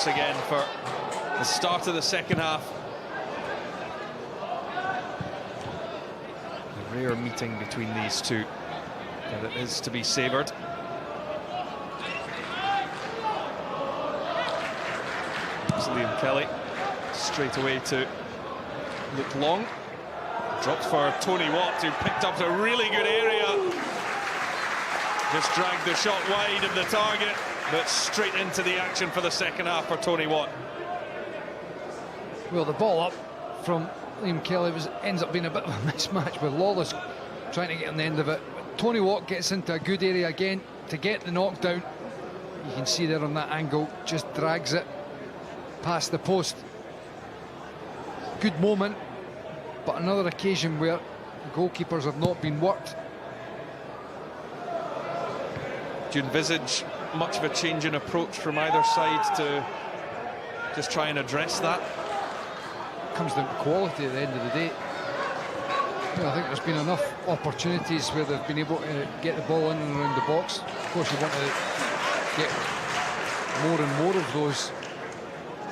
once again for the start of the second half. A rare meeting between these two, but it is to be savoured. It's Liam Kelly straight away to Luke Long. Dropped for Tony Watt, who picked up a really good area. Just dragged the shot wide of the target, but straight into the action for the second half for Tony Watt. Well, the ball up from Liam Kelly ends up being a bit of a mismatch with Lawless trying to get on the end of it. But Tony Watt gets into a good area again to get the knockdown. You can see there on that angle, just drags it past the post. Good moment, but another occasion where goalkeepers have not been worked. Do you envisage much of a change in approach from either side to just try and address that? Comes down to quality at the end of the day. Well, I think there's been enough opportunities where they've been able to get the ball in and around the box. Of course, you want to get more and more of those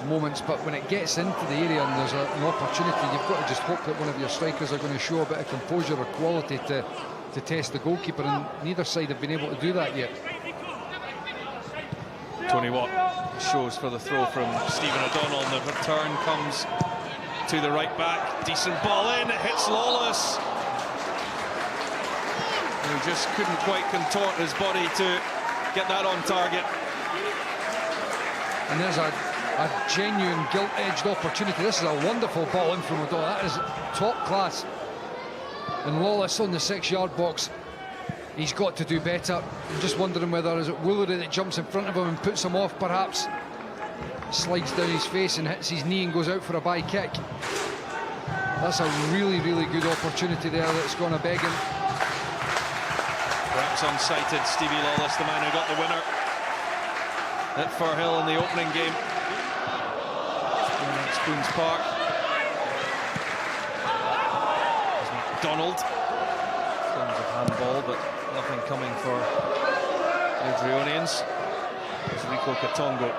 moments, but when it gets into the area and there's an opportunity, you've got to just hope that one of your strikers are going to show a bit of composure or quality to test the goalkeeper, and neither side have been able to do that yet. Tony Watt shows for the throw from Stephen O'Donnell, and the return comes to the right back. Decent ball in, it hits Lawless. He just couldn't quite contort his body to get that on target. And there's a genuine gilt-edged opportunity. This is a wonderful ball in from O'Donnell. That is top class. And Lawless on the 6-yard box, he's got to do better. I'm just wondering whether is it Woolery that jumps in front of him and puts him off, perhaps. Slides down his face and hits his knee and goes out for a by kick. That's a really, really good opportunity there that's gone a begging. Perhaps unsighted Stevie Lawless, the man who got the winner at Firhill in the opening game at Spoons Park. McDonald, forms of handball, but nothing coming for Airdrieonians. It's Rico Katongo.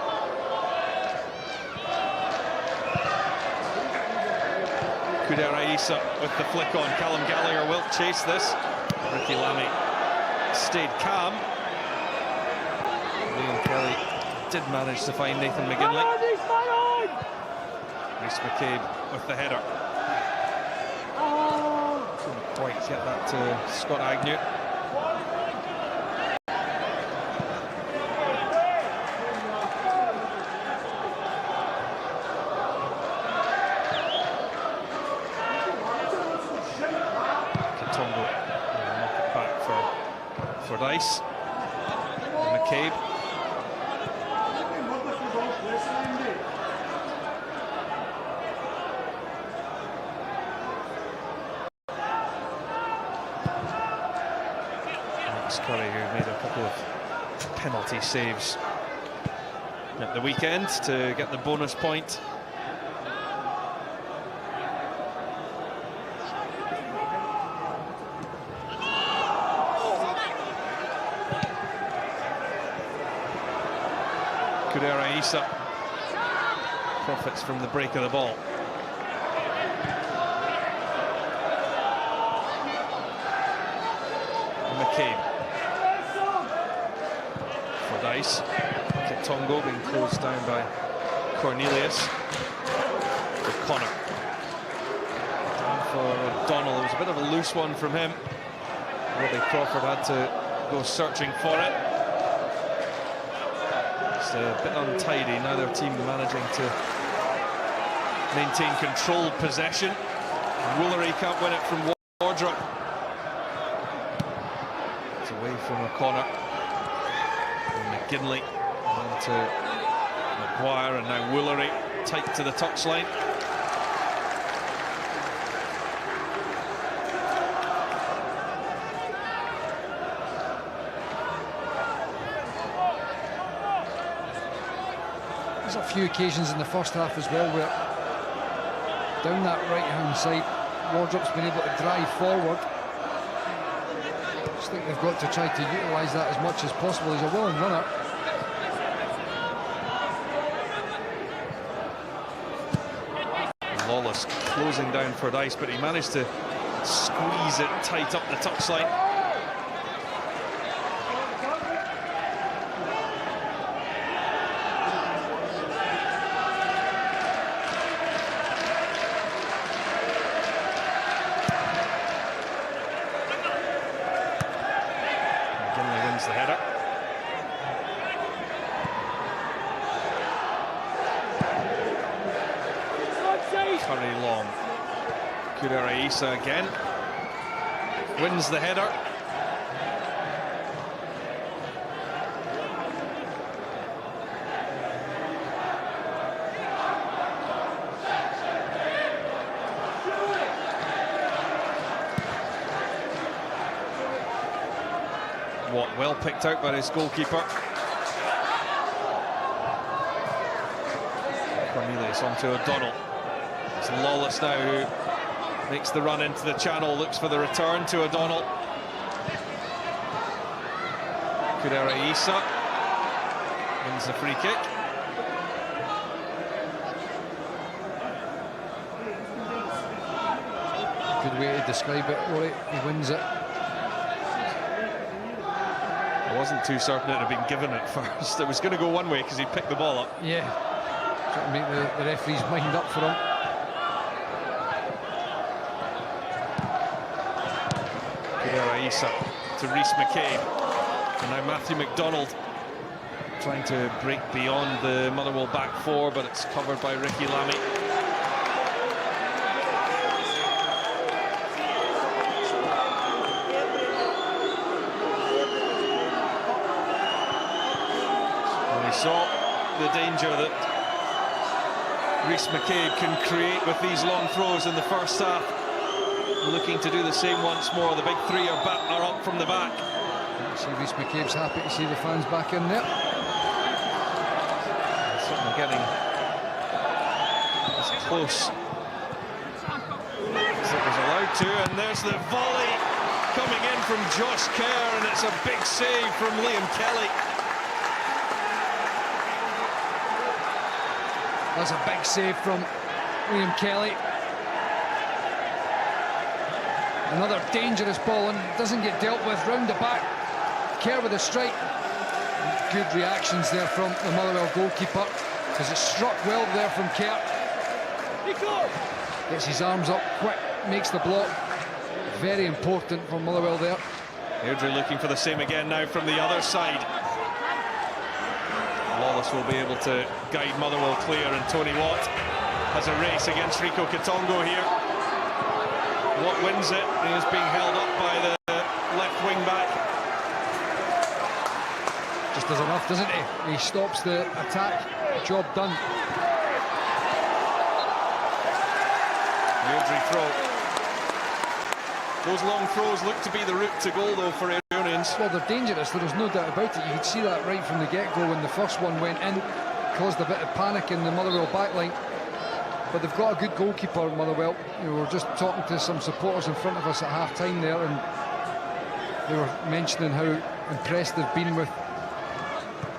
Kudera Issa with the flick on. Callum Gallagher will chase this. Ricky Lamy stayed calm. Liam Kelly did manage to find Nathan McGinley. Rhys McCabe with the header. Couldn't quite get that to Scott Agnew. Katongo will knock it back for Dice. McCabe. Curry, who made a couple of penalty saves at the weekend to get the bonus point. Kudera Issa profits from the break of the ball. McCabe. Dice. Katongo being closed down by Cornelius. For Connor. And for O'Donnell, it was a bit of a loose one from him. Robbie Crawford had to go searching for it. It's a bit untidy, neither team managing to maintain controlled possession. Woolery can't win it from Wardrop. It's away from O'Connor. McGinley on to Maguire, and now Woolery tight to the touchline. There's a few occasions in the first half as well where down that right-hand side, Wardrop's been able to drive forward. I think they've got to try to utilise that as much as possible. He's a willing runner. Lawless closing down for Dice, but he managed to squeeze it tight up the touchline. Wins the header. Curry long. Kudera Issa again. Wins the header. Watt well picked out by his goalkeeper. Cornelius onto O'Donnell. It's Lawless now who makes the run into the channel, looks for the return to O'Donnell. Kudera Issa wins the free kick. Good way to describe it, Rory. He wins it. I wasn't too certain it had been given at first. It was going to go one way because he picked the ball up. Yeah, trying to make the referee's mind up for him. Kudera Issa to Rhys McCabe. And now Matthew McDonald trying to break beyond the Motherwell back four, but it's covered by Ricky Lamy. Saw the danger that Rhys McCabe can create with these long throws in the first half. Looking to do the same once more. The big three are up from the back. See, Rhys McCabe's happy to see the fans back in there. Certainly getting as close as it was allowed to. And there's the volley coming in from Josh Kerr, and it's a big save from Liam Kelly. That's a big save from Liam Kelly. Another dangerous ball and doesn't get dealt with round the back. Kerr with a strike. Good reactions there from the Motherwell goalkeeper because it struck well there from Kerr. Gets his arms up quick, makes the block. Very important for Motherwell there. Airdrie looking for the same again now from the other side. Lawless will be able to guide Motherwell clear, and Tony Watt has a race against Rico Katongo here. Watt wins it. He is being held up by the left wing back. Just does enough, doesn't he? He stops the attack. Job done. Airdrie throw. Those long throws look to be the route to goal, though, for Airdrieonians. Well, they're dangerous. There was no doubt about it. You could see that right from the get-go when the first one went in. Caused a bit of panic in the Motherwell backline. But they've got a good goalkeeper, Motherwell. We were just talking to some supporters in front of us at half-time there, and they were mentioning how impressed they've been with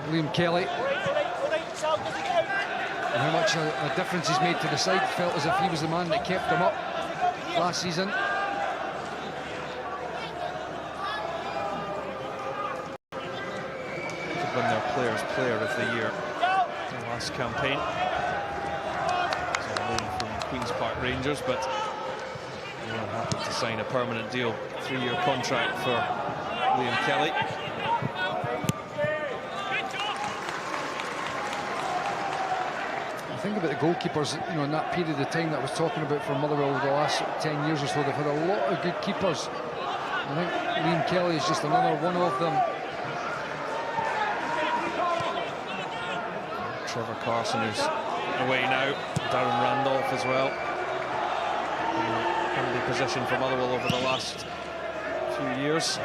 Liam Kelly. And how much a difference he's made to the side. Felt as if he was the man that kept them up last season. Win their Player of the Year in the last campaign. He's on loan from Queen's Park Rangers, but they were happy to sign a permanent deal, 3-year contract for Liam Kelly. I think about the goalkeepers, you know, in that period of time that I was talking about for Motherwell over the last 10 years or so, they've had a lot of good keepers. I think Liam Kelly is just another one of them. Trevor Carson, who's away now. Darren Randolph as well. In the position for Motherwell over the last few years.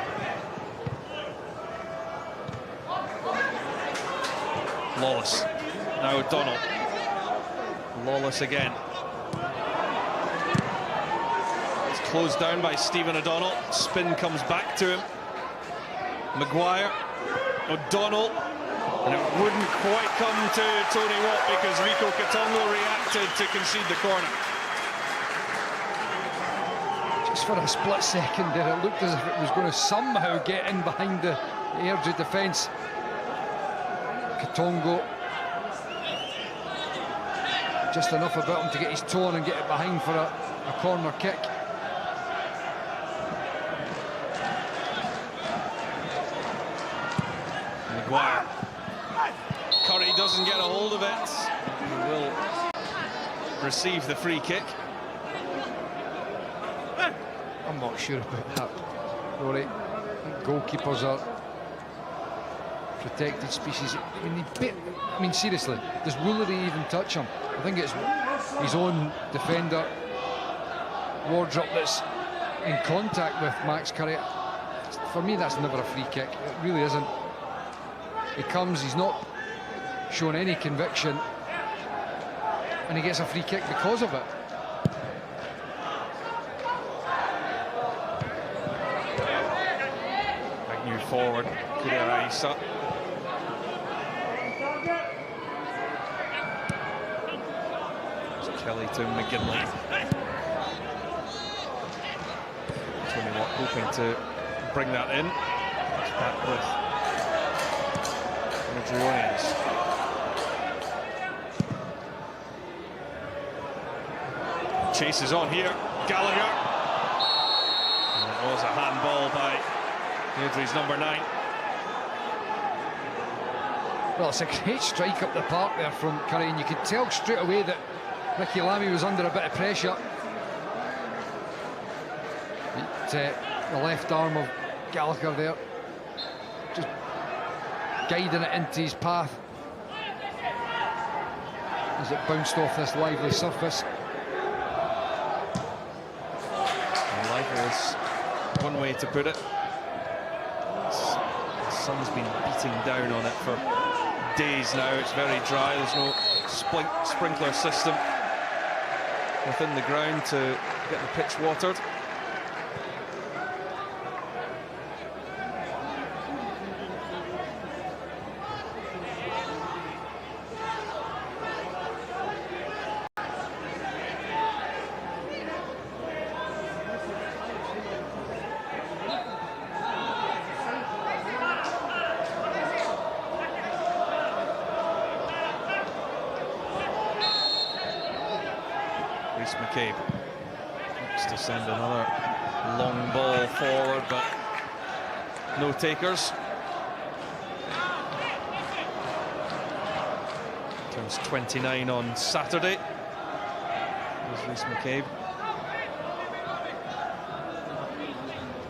Lawless. Now O'Donnell. Lawless again. It's closed down by Stephen O'Donnell. Spin comes back to him. Maguire. O'Donnell. And it wouldn't quite come to Tony Watt because Rico Katongo reacted to concede the corner. Just for a split second there, it looked as if it was going to somehow get in behind the Airdrie defence. Katongo, just enough about him to get his toe on and get it behind for a corner kick. Maguire. Curry doesn't get a hold of it. He will receive the free kick. I'm not sure about that, Rory. I think goalkeepers are protected species. I mean, seriously, does Woolery even touch him? I think it's his own defender, Wardrop, that's in contact with Max Curry. For me, that's never a free kick. It really isn't. He comes, he's not shown any conviction, and he gets a free kick because of it. New forward, Airdrie. Kelly to McGinley. Tony Watt hoping to bring that in. It's back with Airdrieonians. Chase is on here. Gallagher. And it was a handball by Airdrie's number 9. Well, it's a great strike up the park there from Curry, and you could tell straight away that Ricky Lamie was under a bit of pressure. The left arm of Gallagher there, just guiding it into his path as it bounced off this lively surface. And lively is one way to put it. The sun's been beating down on it for days now. It's very dry. There's no sprinkler system within the ground to get the pitch watered. McCabe looks to send another long ball forward, but no takers. Turns 29 on Saturday. Here's Rhys McCabe.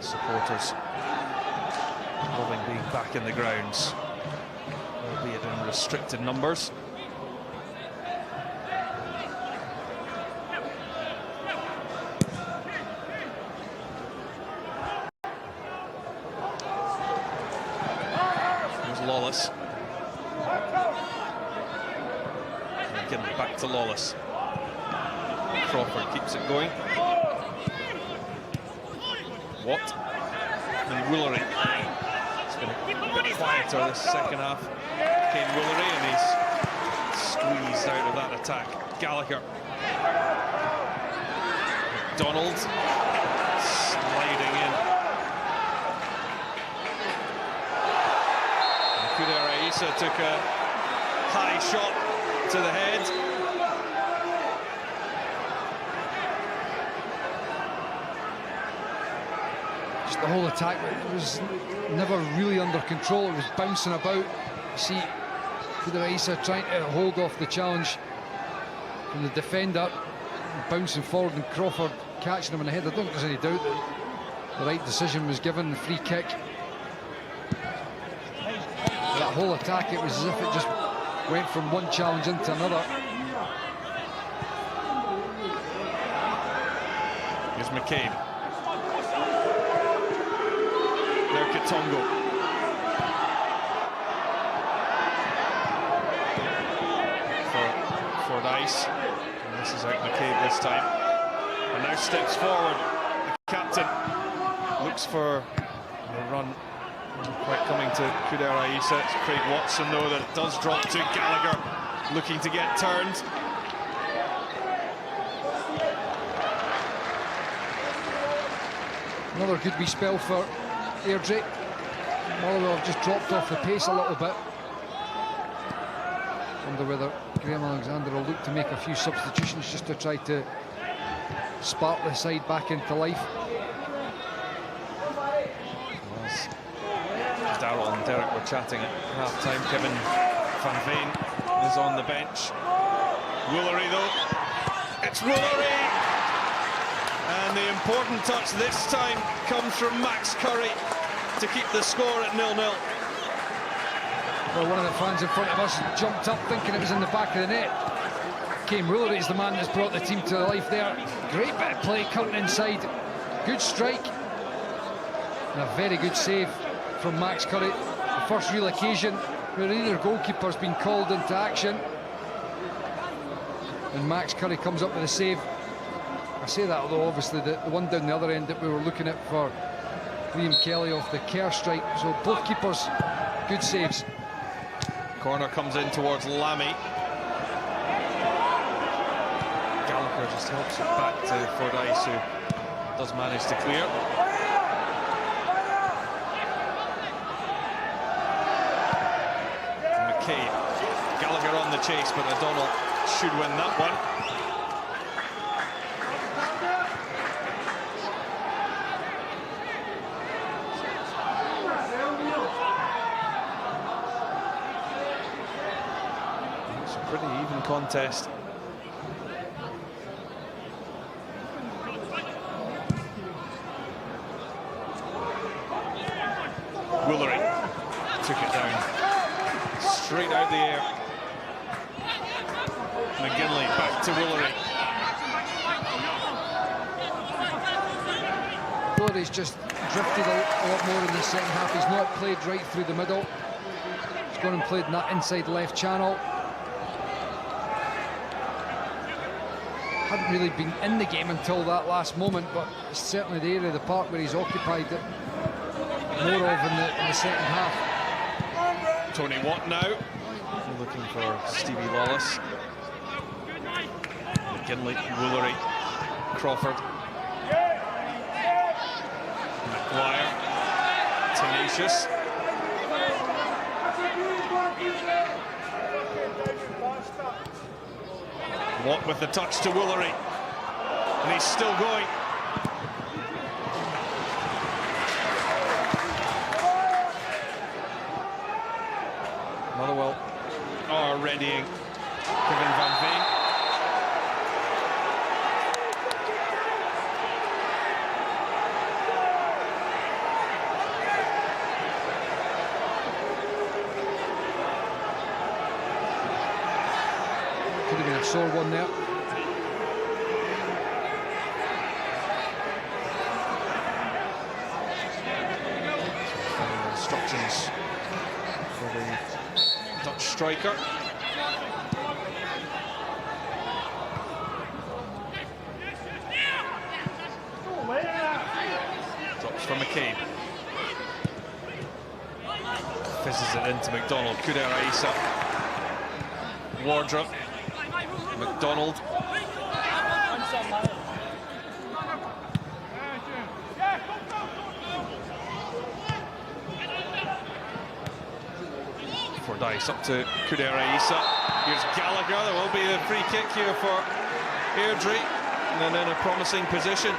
Supporters loving being back in the grounds, albeit in restricted numbers. Lawless. Again, back to Lawless. Crawford keeps it going. Watt and Woolery. It's been a bit quieter this second half. Came Woolery and he's squeezed out of that attack. Gallagher. McDonald sliding in. Aisa took a high shot to the head. Just the whole attack, it was never really under control. It was bouncing about. You see Aisa trying to hold off the challenge from the defender, bouncing forward, and Crawford catching him in the head. I don't think there's any doubt that the right decision was given, the free kick. That whole attack, it was as if it just went from one challenge into another. Here's McCabe. Now Katongo. For Dice. And this is out McCabe this time. And now steps forward. The captain looks for the run. Quite coming to Airdrie. It's Craig Watson, though, that it does drop to Gallagher, looking to get turned. Another good wee spell for Airdrie. Motherwell have just dropped off the pace a little bit. Wonder whether Graham Alexander will look to make a few substitutions just to try to spark the side back into life. As Darrell and Derek were chatting at half-time, Kevin Van Veen is on the bench. Woolery though, it's Woolery! And the important touch this time comes from Max Curry to keep the score at 0-0. Well, one of the fans in front of us jumped up thinking it was in the back of the net. Kane Woolery is the man that's brought the team to life there. Great bit of play, cutting inside. Good strike. And a very good save from Max Curry. The first real occasion where either goalkeeper's been called into action. And Max Curry comes up with a save. I say that, although obviously the one down the other end that we were looking at for Liam Kelly off the Kerr strike. So both keepers, good saves. Corner comes in towards Lamy. Gallagher just helps it back to Fordyce, who does manage to clear. McKay, Gallagher on the chase, but O'Donnell should win that one. It's a pretty even contest. Woolery took it down, straight out the air. McGinley back to Woolery. Woolery's just drifted a lot more in the second half. He's not played right through the middle. He's gone and played in that inside left channel. Hadn't really been in the game until that last moment, but it's certainly the area of the park where he's occupied it more of in the second half. Tony Watt now, looking for Stevie Lawless. McGinley, Woolery, Crawford. McGuire, tenacious. Watt with the touch to Woolery, and he's still going. Motherwell are readying Kevin Van Veen. Could have been a sore one there. Instructions for the Dutch striker. Drops from McCabe. Fizzes it into McDonald. Kuder Aissa. Wardrop. McDonald. Fordyce up to Kuder Aissa. Here's Gallagher. There will be a free kick here for Airdrie, and in a promising position.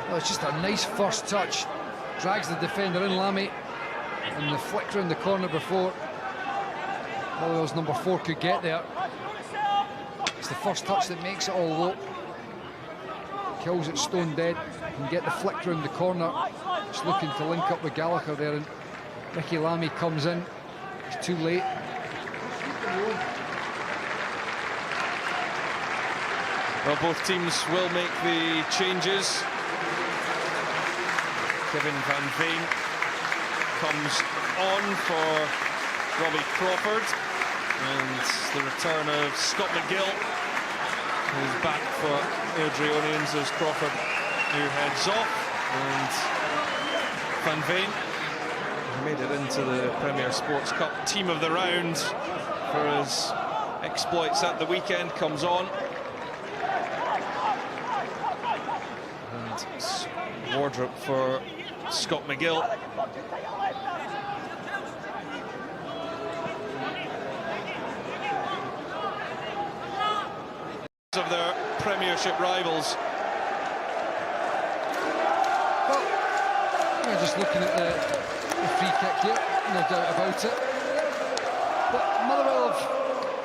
Well, it's just a nice first touch. Drags the defender in, Lamy, and the flick round the corner before Motherwell's number 4 could get there. It's the first touch that makes it all low. Kills it stone dead and get the flick round the corner. Just looking to link up with Gallagher there, and Ricky Lamy comes in. It's too late. Well, both teams will make the changes. Kevin Van Veen comes on for Robbie Crawford, and the return of Scott McGill, who's back for Airdrieonians as Crawford, who heads off, and Van Veen made it into the Premier Sports Cup team of the round for his exploits at the weekend, comes on. wardrobe for Scott McGill. Of their Premiership rivals. Well, we're just looking at the free kick here, no doubt about it. But Motherwell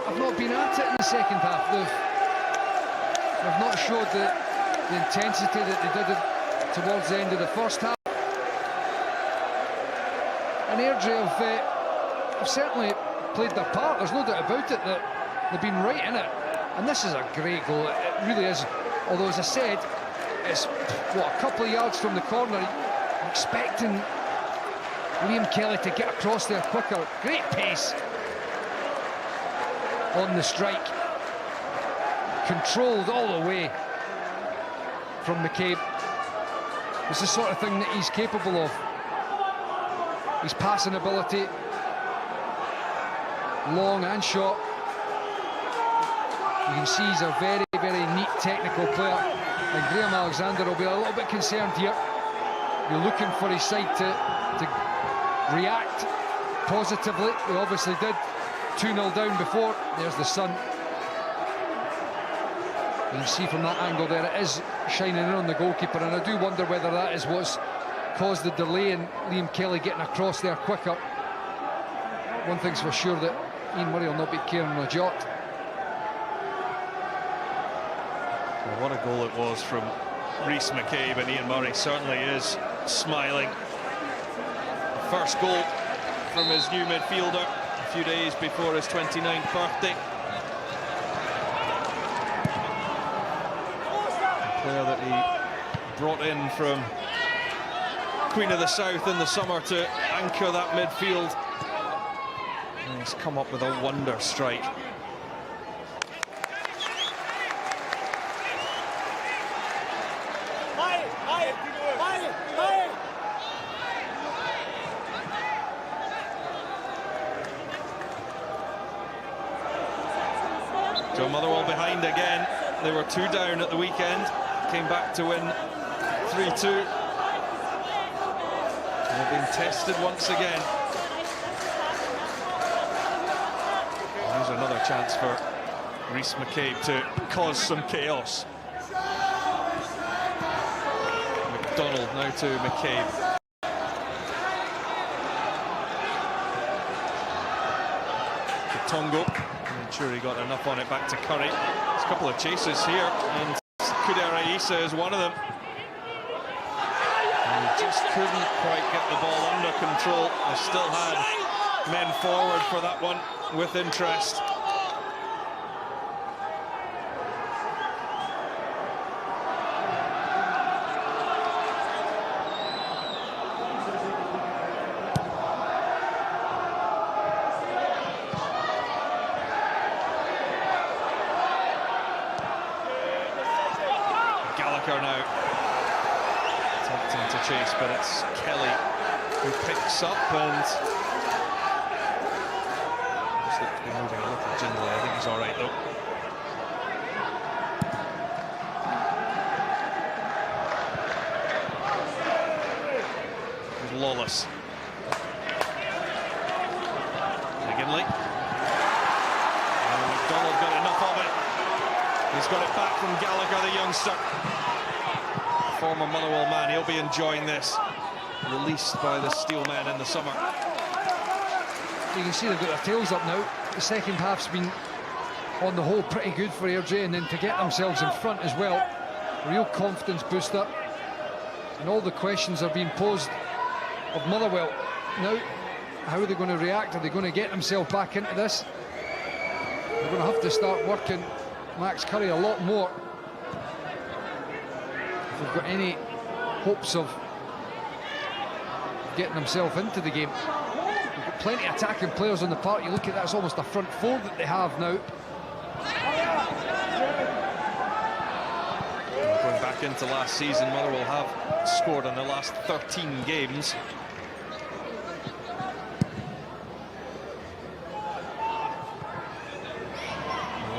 have not been at it in the second half. They've not showed the intensity that they did towards the end of the first half. And Airdrie have certainly played their part. There's no doubt about it that they've been right in it. And this is a great goal, it really is. Although, as I said, it's, what, a couple of yards from the corner. I'm expecting Liam Kelly to get across there quicker. Great pace on the strike. Controlled all the way from McCabe. It's the sort of thing that he's capable of. His passing ability, long and short. You can see he's a very, very neat technical player. And Graham Alexander will be a little bit concerned here. You're looking for his side to react positively. We obviously did. 2-0 down before. There's the sun. You can see from that angle there, it is shining in on the goalkeeper. And I do wonder whether that is what's caused the delay in Liam Kelly getting across there quicker. One thing's for sure, that Ian Murray will not be caring a jot. Well, what a goal it was from Rhys McCabe, and Ian Murray certainly is smiling. The first goal from his new midfielder a few days before his 29th birthday. A player that he brought in from Queen of the South in the summer to anchor that midfield. And he's come up with a wonder strike. So Motherwell behind again. They were 2 down at the weekend, came back to win 3-2. They've been tested once again. Here's another chance for Rhys McCabe to cause some chaos. McDonald now to McCabe. To Tongo. I'm sure he got enough on it, back to Curry. There's a couple of chases here, and Kudera Issa is one of them. And he just couldn't quite get the ball under control. They still had men forward for that one with interest. Now attempting to chase, but it's Kelly who picks up and just looks to be moving a little gingerly. I think he's all right though. Here's Lawless. McGinley. And McDonald got enough of it. He's got it back from Gallagher, the youngster. Former Motherwell man, he'll be enjoying this. Released by the steel man in the summer. You can see they've got their tails up now. The second half's been, on the whole, pretty good for Airdrie, and then to get themselves in front as well, a real confidence booster. And all the questions are being posed of Motherwell. Now, how are they going to react? Are they going to get themselves back into this? They're going to have to start working Max Curry a lot more if they've got any hopes of getting themselves into the game. They've got plenty of attacking players on the park. You look at that, it's almost a front four that they have now. Going back into last season, Motherwell have scored in the last 13 games.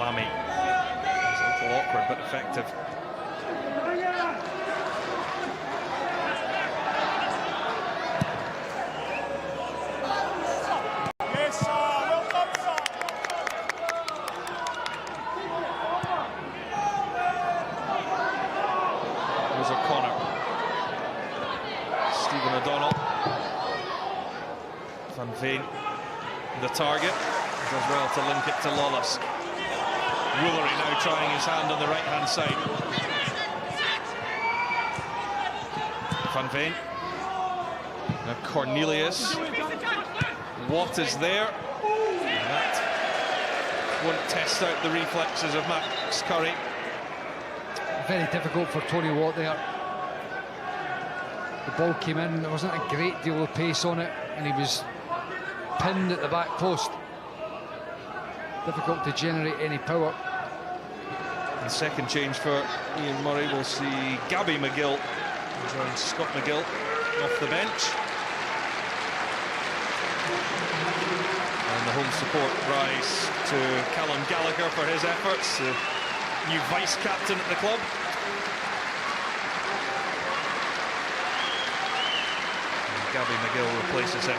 Lamy. It's a little awkward but effective. Vane, the target, does well to link it to Lawless. Woolery now trying his hand on the right-hand side. Van Veen. Now Cornelius. Watt is there. And that won't test out the reflexes of Max Curry. Very difficult for Tony Watt there. The ball came in, there wasn't a great deal of pace on it, and he was pinned at the back post. Difficult to generate any power. And second change for Ian Murray, we'll see Gabby McGill join Scott McGill off the bench. And the home support rise to Callum Gallagher for his efforts, the new vice-captain at the club. And Gabby McGill replaces him.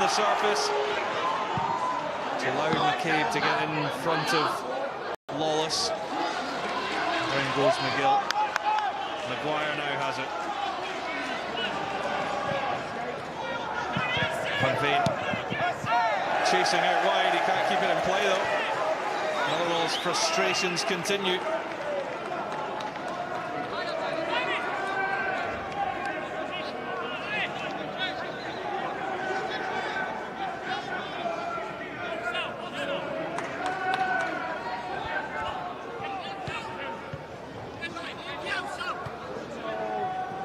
Surface to allow McCabe to get in front of Lawless. Down goes McGill. Maguire now has it. Van Veen chasing out wide, he can't keep it in play though. Motherwell's frustrations continue.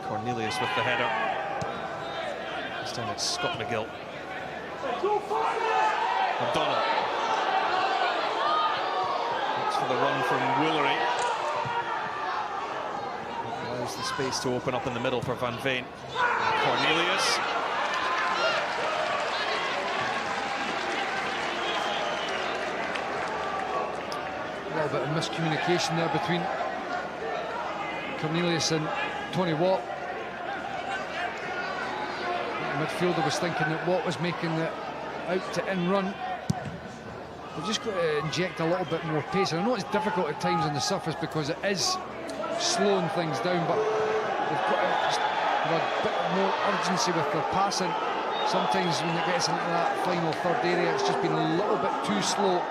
Cornelius with the header. This time it's Scott McGill. McDonald. Looks for the run from Woolery. Allows the space to open up in the middle for Van Veen. Cornelius. A little bit of miscommunication there between Cornelius and Tony Watt. The midfielder was thinking that Watt was making the out to in run. They've just got to inject a little bit more pace. And I know it's difficult at times on the surface because it is slowing things down, but they've got to just have a bit more urgency with their passing. Sometimes when it gets into that final third area, it's just been a little bit too slow.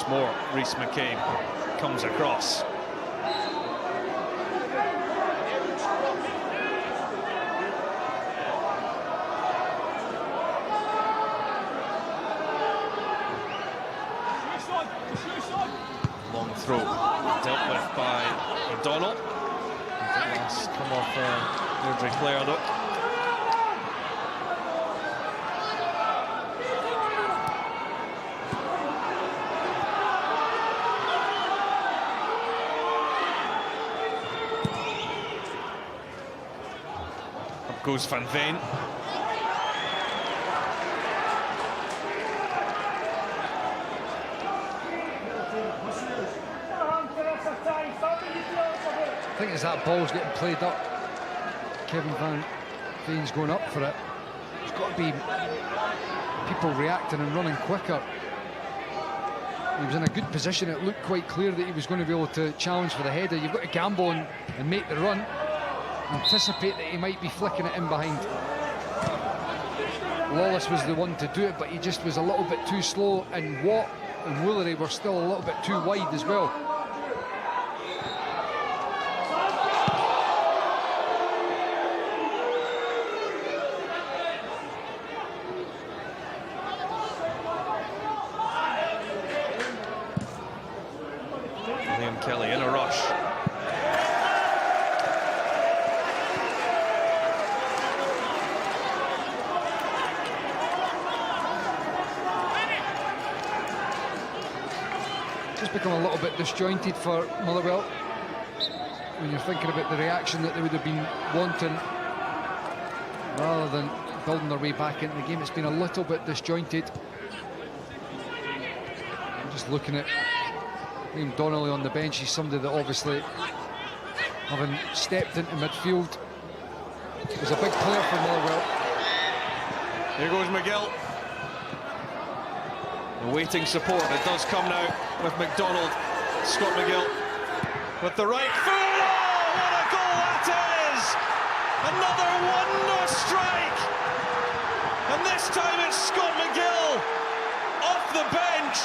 More, Rhys McCabe comes across. Long throw dealt with by O'Donnell. Last come off Airdrie player though. Goes Van Veen. I think as that ball's getting played up, Kevin Van Veen's going up for it. There's got to be people reacting and running quicker. He was in a good position. It looked quite clear that he was going to be able to challenge for the header. You've got to gamble and make the run. Anticipate that he might be flicking it in behind. Lawless was the one to do it, but he just was a little bit too slow, and Watt and Woolery were still a little bit too wide as well. Liam Kelly in a rush. just become a little bit disjointed for Motherwell. When you're thinking about the reaction that they would have been wanting, rather than building their way back into the game, it's been a little bit disjointed. I'm just looking at Liam Donnelly on the bench. He's somebody that obviously, having stepped into midfield, was a big player for Motherwell. Here goes McGill. Awaiting support. It does come now with McDonald. Scott McGill with the right foot. Oh, what a goal that is! Another wonder strike! And this time it's Scott McGill off the bench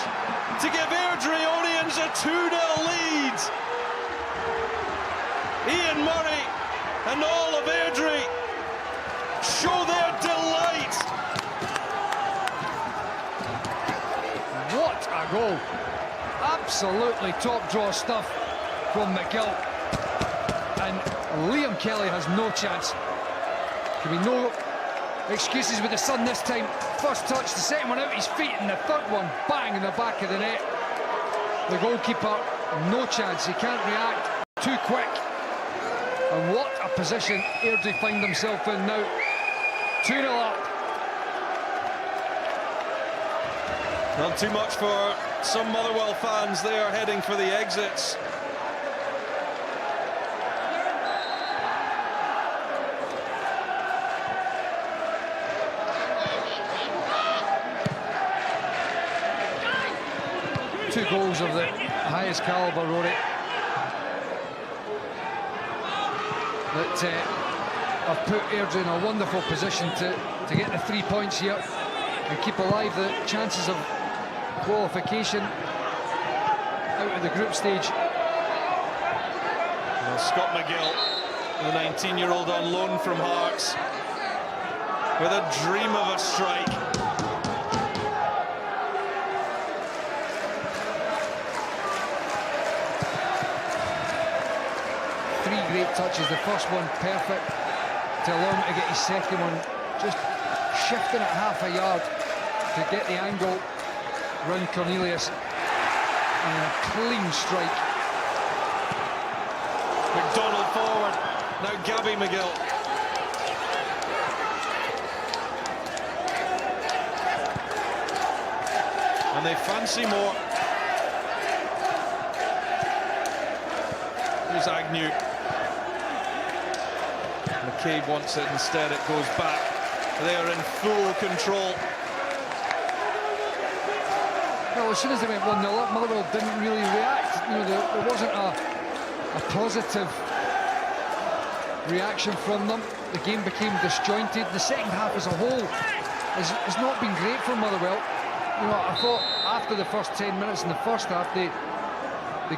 to give Airdrieonians a 2-0 lead. Ian Murray and all of Airdrie show their delight. What a goal! Absolutely top draw stuff from McGill, and Liam Kelly has no chance. Can be no excuses with the sun this time. First touch, the second one out his feet, and the third one bang in the back of the net. The goalkeeper, no chance. He can't react, too quick. And what a position Airdrie find themselves in now. 2-0 up. Not too much for some Motherwell fans. They are heading for the exits. Two goals of the highest calibre, Rory, that have put Airdrie in a wonderful position to get the 3 points here and keep alive the chances of qualification out of the group stage. Well, Scott McGill, the 19-year-old on loan from Hearts, with a dream of a strike. Three great touches, the first one perfect to allow him to get his second one, just shifting it half a yard to get the angle round Cornelius, and a clean strike. McDonald forward, now Gabby McGill. And they fancy more. Here's Agnew. McCabe wants it, instead it goes back. They are in full control. Well, as soon as they went 1-0 up, Motherwell didn't really react. You know, there wasn't a positive reaction from them. The game became disjointed. The second half as a whole has not been great for Motherwell. You know, I thought after the first 10 minutes in the first half, they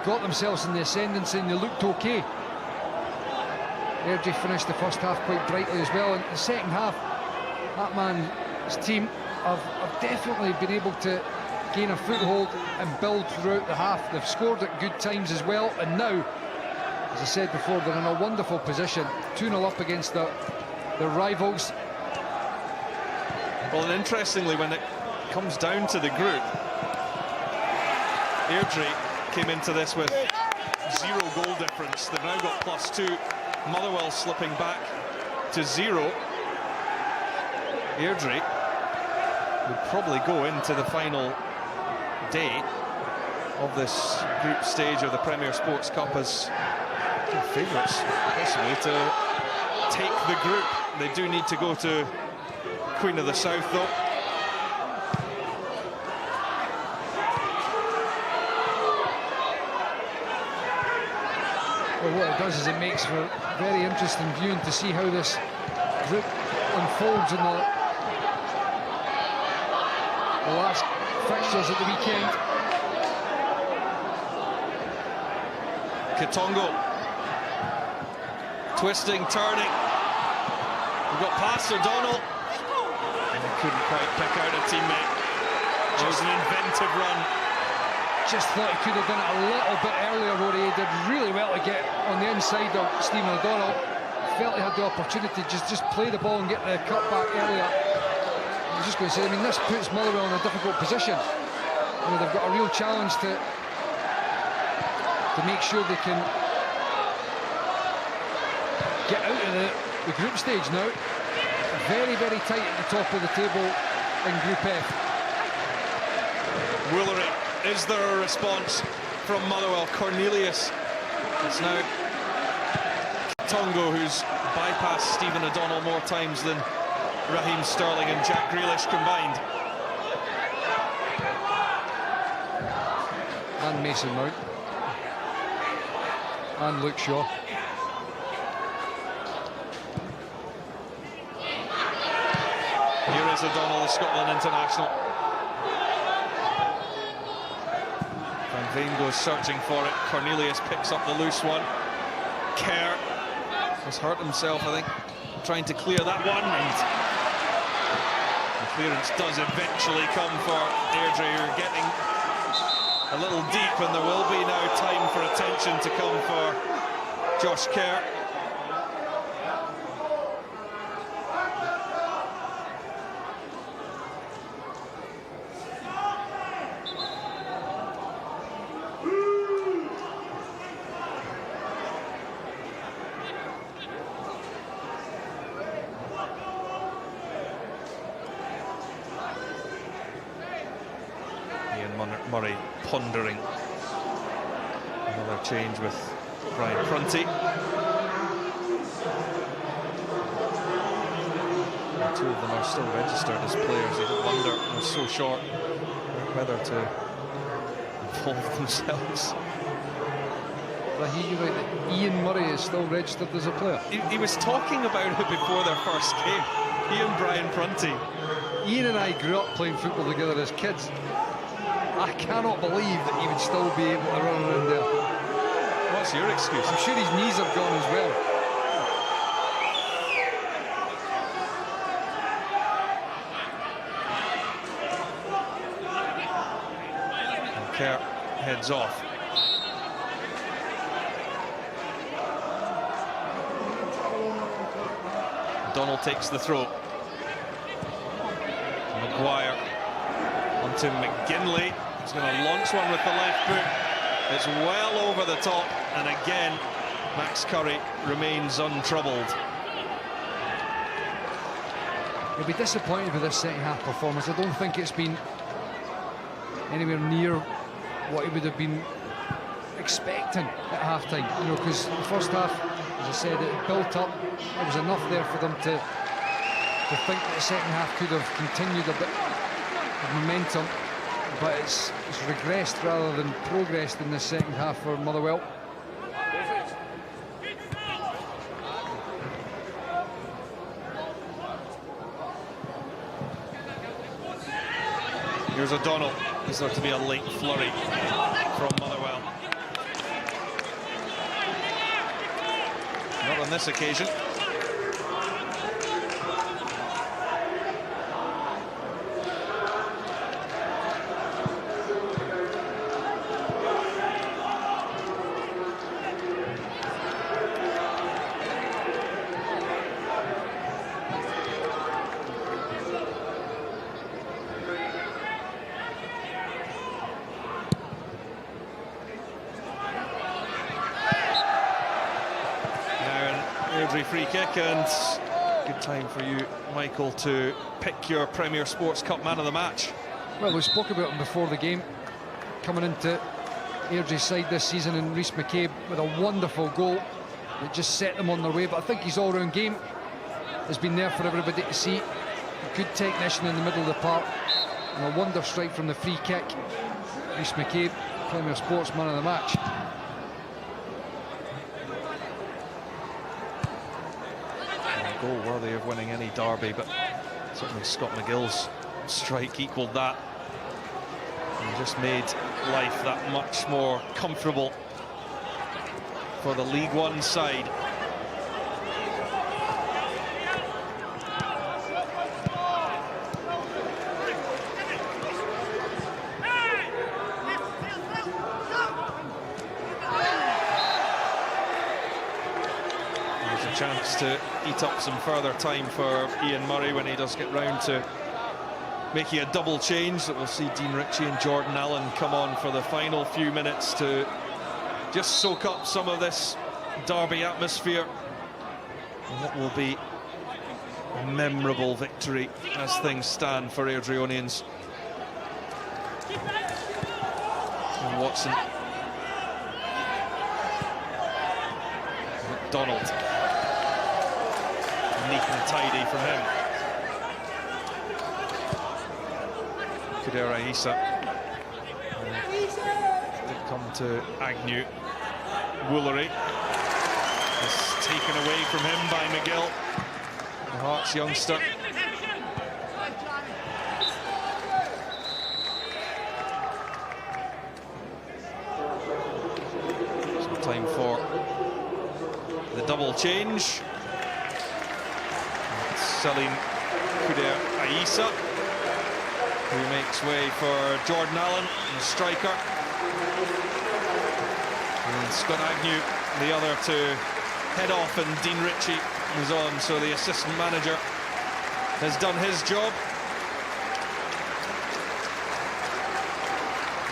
got themselves in the ascendancy and they looked okay. Airdrie finished the first half quite brightly as well. In the second half, that man's team have definitely been able to gain a foothold and build throughout the half. They've scored at good times as well, and now, as I said before, they're in a wonderful position, 2-0 up against their rivals. Well, and interestingly, when it comes down to the group, Airdrie came into this with 0 goal difference. They've now got +2. Motherwell slipping back to 0. Airdrie would probably go into the final day of this group stage of the Premier Sports Cup as favourites, possibly, to take the group. They do need to go to Queen of the South, though. Well, what it does is it makes for very interesting viewing to see how this group unfolds in the last fixtures at the weekend. Katongo, twisting, turning. We've got past O'Donnell. And he couldn't quite pick out a teammate. It was an inventive run. Just thought he could have done it a little bit earlier, Rory. He did really well to get on the inside of Stephen O'Donnell. Felt he had the opportunity to just play the ball and get the cut back earlier. I was just going to say, I mean, this puts Motherwell in a difficult position. You know, they've got a real challenge to to make sure they can get out of the group stage now. Very, very tight at the top of the table in Group F. Woolery, is there a response from Motherwell? Cornelius. It's now Tongo who's bypassed Stephen O'Donnell more times than Raheem Sterling and Jack Grealish combined. And Mason Mount. And Luke Shaw. Here is O'Donnell, the Scotland international. Van Veen goes searching for it. Cornelius picks up the loose one. Kerr has hurt himself, I think, trying to clear that one. And the clearance does eventually come for Airdrie, who are getting a little deep, and there will be now time for attention to come for Josh Kerr. Murray pondering another change with Brian Prunty. And two of them are still registered as players. You wonder, they're so short, whether to involve themselves. Did I hear you right that Ian Murray is still registered as a player? He was talking about it before their first game. He and Brian Prunty. Ian and I grew up playing football together as kids. I cannot believe that he would still be able to run around there. What's your excuse? I'm sure his knees are gone as well. And Kerr heads off. Donald takes the throw. Maguire onto McGinley. He's going to launch one with the left foot. It's well over the top, and again Max Curry remains untroubled. He'll be disappointed with this second half performance. I don't think it's been anywhere near what he would have been expecting at half-time, you know, because the first half, as I said, it built up. There was enough there for them to think that the second half could have continued a bit of momentum, but it's regressed rather than progressed in the second half for Motherwell. Here's O'Donnell. Is there to be a late flurry from Motherwell? Not on this occasion. Free kick, and good time for you, Michael, to pick your Premier Sports Cup man of the match. Well, we spoke about him before the game, coming into Airdrie's side this season, and Rhys McCabe with a wonderful goal that just set them on their way. But I think his all-round game has been there for everybody to see. A good technician in the middle of the park and a wonder strike from the free kick. Rhys McCabe, Premier Sports man of the match. Goal worthy of winning any derby, but certainly Scott McGill's strike equalled that and just made life that much more comfortable for the League One side. Chance to eat up some further time for Ian Murray when he does get round to making a double change. That we'll see Dean Ritchie and Jordan Allen come on for the final few minutes to just soak up some of this derby atmosphere. And it will be a memorable victory as things stand for Airdrieonians. And Watson. McDonald. Neat and tidy from him. Kudera Issa. Did come to Agnew. Woolery is taken away from him by McGill, the Hearts youngster. So time for the double change. Salim Kudera Issa, who makes way for Jordan Allen, the striker. And Scott Agnew, the other to head off, and Dean Ritchie is on, so the assistant manager has done his job.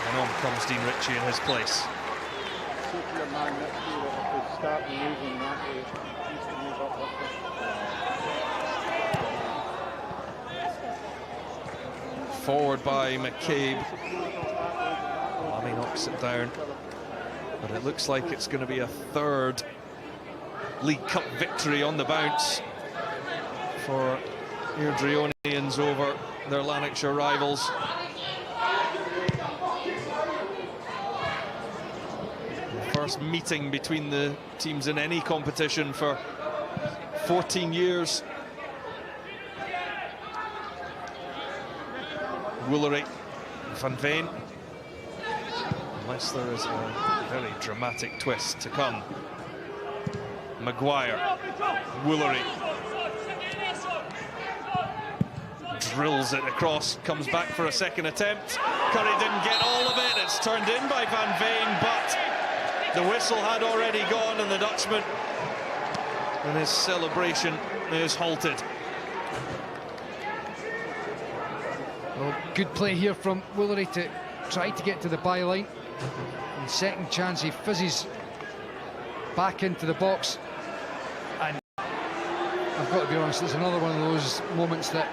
And on comes Dean Ritchie in his place. Forward by McCabe. Lamy knocks it down. But it looks like it's going to be a third League Cup victory on the bounce for Airdrieonians over their Lanarkshire rivals. The first meeting between the teams in any competition for 14 years. Woolery, Van Veen. Unless there is a very dramatic twist to come. Maguire, Woolery. Drills it across, comes back for a second attempt. Curry didn't get all of it, it's turned in by Van Veen, but the whistle had already gone and the Dutchman, and his celebration is halted. Well, good play here from Woolery to try to get to the byline. And second chance, he fizzes back into the box. And I've got to be honest, it's another one of those moments that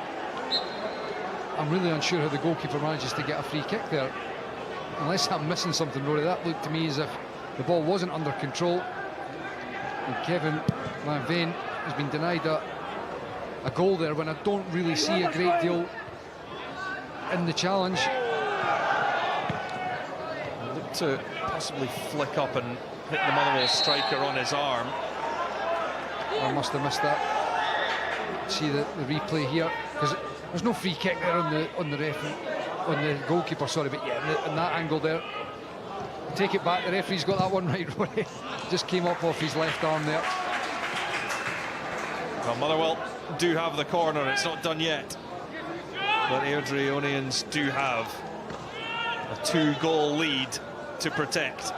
I'm really unsure how the goalkeeper manages to get a free kick there. Unless I'm missing something, Rory, that looked to me as if the ball wasn't under control. And Kevin Van Veen has been denied a goal there when I don't really see a great deal in the challenge. Looked to possibly flick up and hit the Motherwell striker on his arm. I must have missed that. See the replay here, because there's no free kick there on the referee, on the goalkeeper. Sorry, but yeah, in that angle there. Take it back. The referee's got that one right. Just came up off his left arm there. Well, Motherwell do have the corner. It's not done yet. But Airdrieonians do have a 2-goal lead to protect.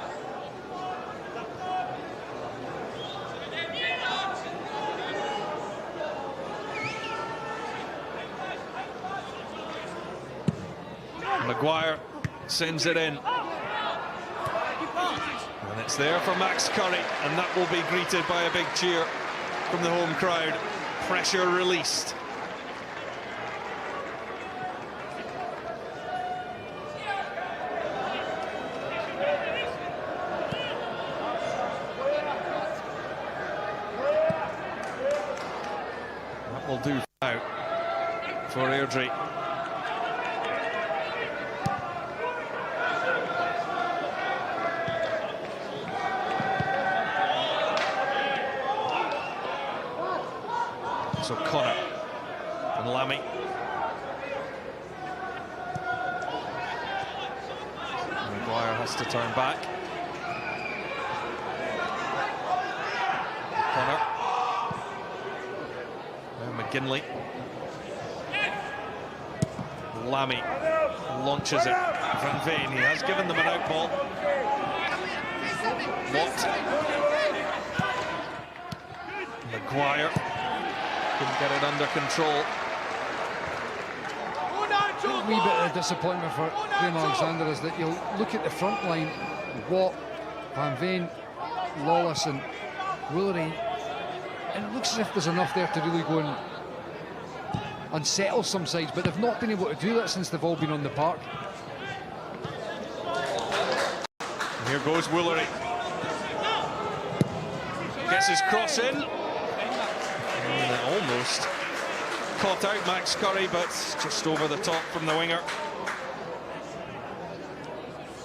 Maguire sends it in. And it's there for Max Curry, and that will be greeted by a big cheer from the home crowd. Pressure released. That will do now for Airdrie. So Connor and Lamy. Maguire has to turn back. Connor. Now McGinley. Lamy launches it. Van Veen, he has given them an out ball. Watt. Maguire. Couldn't get it under control. A wee bit of disappointment for Graham Alexander is that you'll look at the front line, Watt, Van Veen, Lawless and Woolery, and it looks as if there's enough there to really go and unsettle some sides, but they've not been able to do that since they've all been on the park. And here goes Woolery. Gets his cross in. And it almost caught out Max Curry, but just over the top from the winger.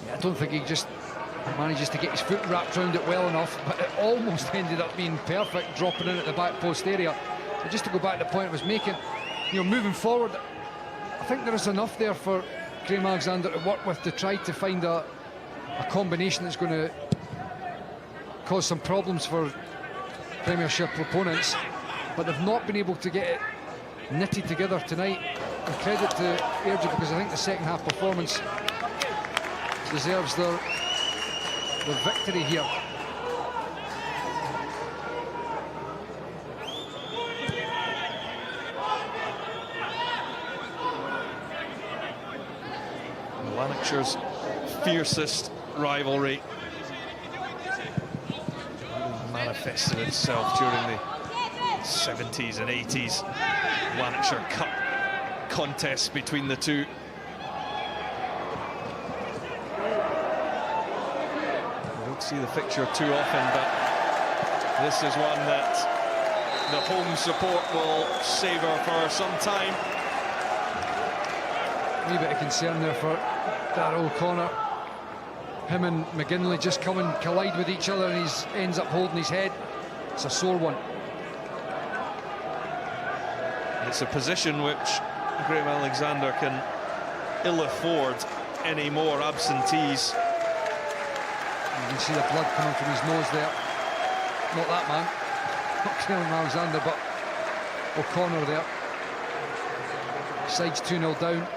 Yeah, I don't think he just manages to get his foot wrapped around it well enough, but it almost ended up being perfect, dropping in at the back post area. But just to go back to the point I was making, you know, moving forward, I think there is enough there for Graham Alexander to work with to try to find a combination that's going to cause some problems for Premiership opponents, but they've not been able to get it knitted together tonight. And credit to Airdrie, because I think the second half performance deserves their victory here. Lanarkshire's fiercest rivalry manifested itself during the 70s and 80s Lanarkshire Cup contests between the two. We don't see the fixture too often, but this is one that the home support will savour for some time. A wee bit of concern there for Darrell O'Connor. Him and McGinley just come and collide with each other, and he ends up holding his head. It's a sore one. It's a position which Graham Alexander can ill afford any more absentees. You can see the blood coming from his nose there. Not that man, not Graham Alexander, but O'Connor there. Side's 2-0 down.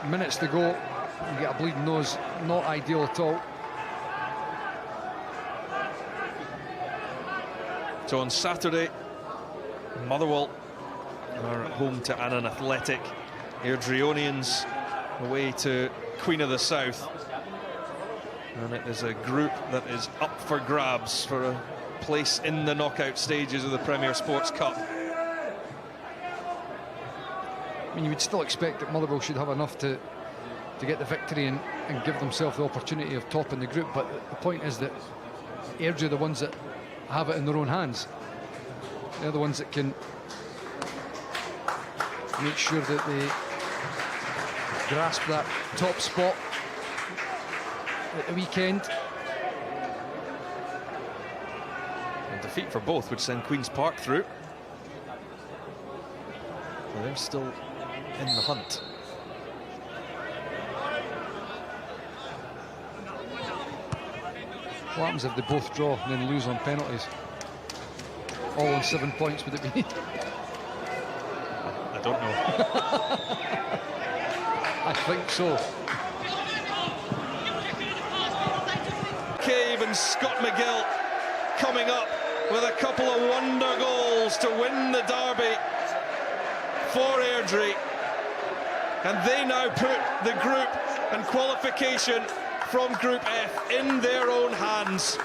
Minutes to go. You get a bleeding nose. Not ideal at all. So on Saturday, Motherwell are at home to Annan Athletic. Airdrieonians away to Queen of the South. And it is a group that is up for grabs for a place in the knockout stages of the Premier Sports Cup. I mean, you would still expect that Motherwell should have enough to get the victory and give themselves the opportunity of topping the group, but the point is that Airdrie are the ones that have it in their own hands. They're the ones that can make sure that they grasp that top spot at the weekend. A defeat for both would send Queen's Park through. So they're still in the hunt. What happens if they both draw and then lose on penalties? All on 7 points, would it be? I don't know. I think so. Cave and Scott McGill coming up with a couple of wonder goals to win the derby for Airdrie, and they now put the group and qualification from Group F in their own hands.